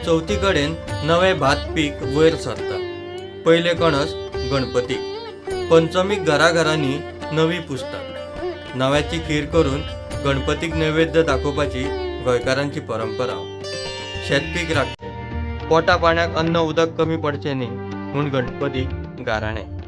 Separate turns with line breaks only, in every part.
चौथी कडेन नवे भात पीक वयर सरता। पयले कणस गणपती, पंचमीक घराघरांनी नवी पुजतात। नव्याची खीर करून गणपतीक नैवेद्य दाखोवपाची गोंयकारांची परंपरा। शेतपीक राखता, पोटा पाण्याक अन्न उदक कमी पडचें न्ही म्हूण गणपतीक गाराणें।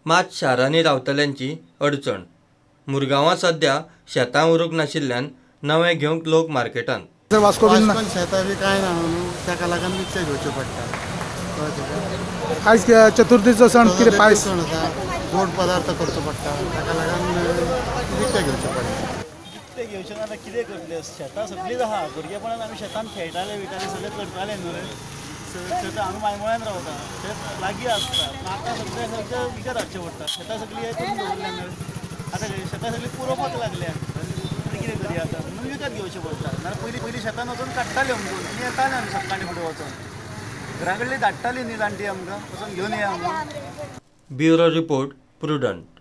मात शारांनी रावतल्यांची अडचण। मुरगांवां सध्या शेतां उरूंक नाशिल्ल्यान नवें घेवंक लोक मार्केटांत।
वास्कोन शेतां बी कांय ना न्हू, ताका लागून विकतें घेवचें पडटा।
आयज चतुर्थीचो सण कितें पायस
सण आसा, गोड पदार्थ करचो पडटा, ताका लागून विकतें घेवचें पडटा।
विकतें घेवचें ना जाल्यार कितें करतलें? शेतां सगळींच आहा। भुरगेपणांत आमी शेतांत खेळटाले बिळटाले, सगळें करताले न्हू रे। शेतां हांगा मायमोळ्यान रावता, शेत लागीं आसता। आतां सगळें विकत हाडचें पडटा। शेतां सगळीं हें करून दवरल्या न्हू, आतां शेतां सगळीं पुरोवपाक लागल्या। आनी कितें करया आतां? म्हणून विकत घेवचें पडटा। नाल्यार पयलीं शेतान वचून काडटाले अमकून आनी येताले आमी सकाळीं फुडें वचून। घरा कडलीं धाडटालीं न्ही जाणटी आमकां, वचून घेवन येया म्हणून।
Bureau report, prudent.